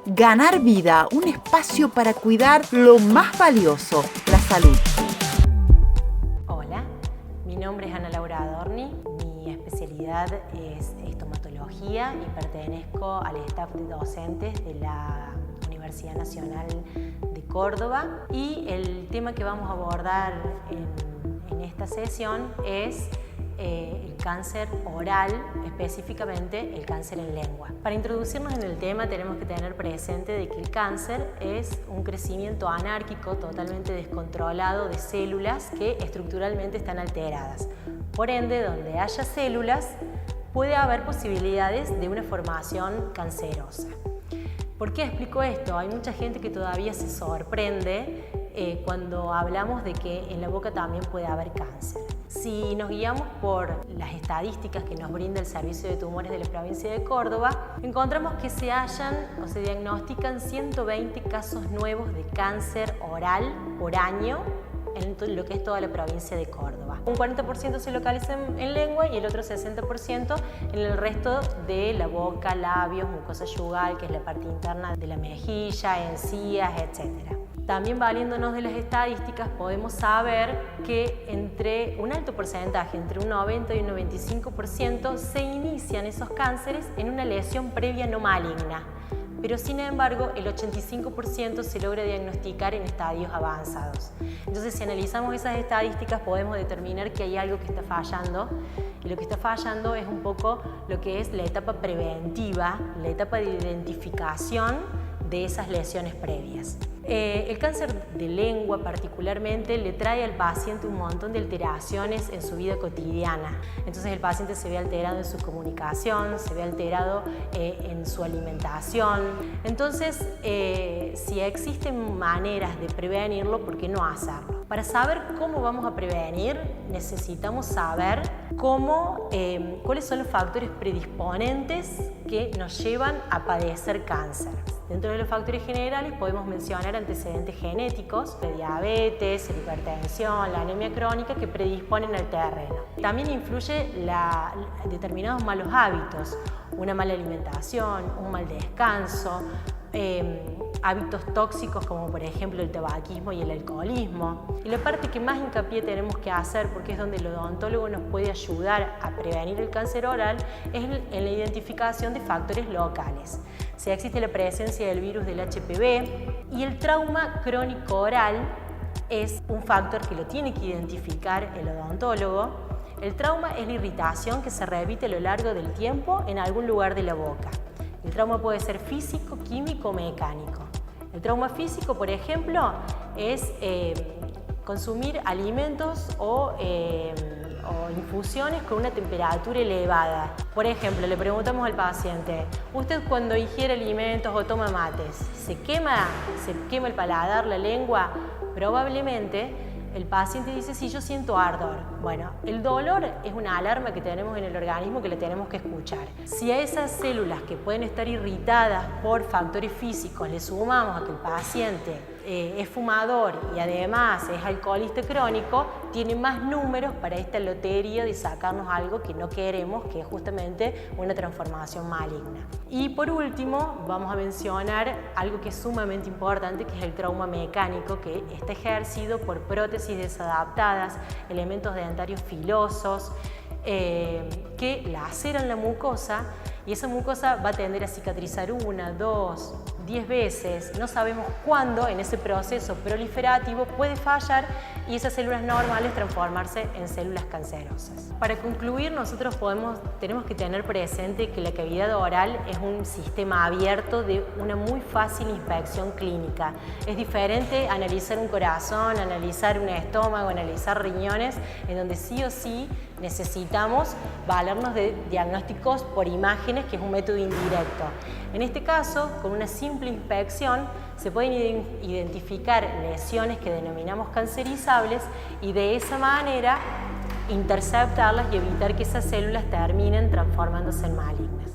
Ganar Vida, un espacio para cuidar lo más valioso, la salud. Hola, mi nombre es Ana Laura Adorni, mi especialidad es estomatología y pertenezco al staff de docentes de la Universidad Nacional de Córdoba, y el tema que vamos a abordar en esta sesión es el cáncer oral, específicamente el cáncer en lengua. Para introducirnos en el tema tenemos que tener presente de que el cáncer es un crecimiento anárquico totalmente descontrolado de células que estructuralmente están alteradas. Por ende, donde haya células puede haber posibilidades de una formación cancerosa. ¿Por qué explico esto? Hay mucha gente que todavía se sorprende cuando hablamos de que en la boca también puede haber cáncer. Si nos guiamos por las estadísticas que nos brinda el Servicio de Tumores de la provincia de Córdoba, encontramos que se hallan o se diagnostican 120 casos nuevos de cáncer oral por año en lo que es toda la provincia de Córdoba. Un 40% se localiza en lengua y el otro 60% en el resto de la boca, labios, mucosa yugal, que es la parte interna de la mejilla, encías, etc. También, valiéndonos de las estadísticas, podemos saber que entre un alto porcentaje, entre un 90 y un 95%, se inician esos cánceres en una lesión previa no maligna. Pero sin embargo el 85% se logra diagnosticar en estadios avanzados. Entonces, si analizamos esas estadísticas podemos determinar que hay algo que está fallando, y lo que está fallando es un poco lo que es la etapa preventiva, la etapa de identificación de esas lesiones previas. El cáncer de lengua particularmente le trae al paciente un montón de alteraciones en su vida cotidiana. Entonces el paciente se ve alterado en su comunicación, se ve alterado en su alimentación. Entonces, si existen maneras de prevenirlo, ¿por qué no hacerlo? Para saber cómo vamos a prevenir, necesitamos saber cuáles son los factores predisponentes que nos llevan a padecer cáncer. Dentro de los factores generales podemos mencionar antecedentes genéticos, de diabetes, la hipertensión, la anemia crónica, que predisponen al terreno. También influye determinados malos hábitos, una mala alimentación, un mal descanso, hábitos tóxicos como por ejemplo el tabaquismo y el alcoholismo. Y la parte que más hincapié tenemos que hacer, porque es donde el odontólogo nos puede ayudar a prevenir el cáncer oral, es en la identificación de factores locales. Si existe la presencia del virus del HPV, y el trauma crónico oral es un factor que lo tiene que identificar el odontólogo. El trauma es la irritación que se repite a lo largo del tiempo en algún lugar de la boca. El trauma puede ser físico, químico o mecánico. El trauma físico, por ejemplo, es consumir alimentos o infusiones con una temperatura elevada. Por ejemplo, le preguntamos al paciente: ¿usted cuando ingiere alimentos o toma mates, se quema el paladar, la lengua? Probablemente el paciente dice: sí, yo siento ardor. Bueno, el dolor es una alarma que tenemos en el organismo que le tenemos que escuchar. Si a esas células que pueden estar irritadas por factores físicos le sumamos a que el paciente es fumador y además es alcoholista crónico, tiene más números para esta lotería de sacarnos algo que no queremos, que es justamente una transformación maligna. Y por último, vamos a mencionar algo que es sumamente importante, que es el trauma mecánico, que está ejercido por prótesis desadaptadas, elementos dentarios filosos, que laceran la mucosa, y esa mucosa va a tender a cicatrizar 1, 2, 10 veces. No sabemos cuándo en ese proceso proliferativo puede fallar y esas células normales transformarse en células cancerosas. Para concluir, nosotros tenemos que tener presente que la cavidad oral es un sistema abierto de una muy fácil inspección clínica. Es diferente analizar un corazón, analizar un estómago, analizar riñones, en donde sí o sí necesitamos valernos de diagnósticos por imágenes, que es un método indirecto. En este caso, con una simple inspección se pueden identificar lesiones que denominamos cancerizables y de esa manera interceptarlas y evitar que esas células terminen transformándose en malignas.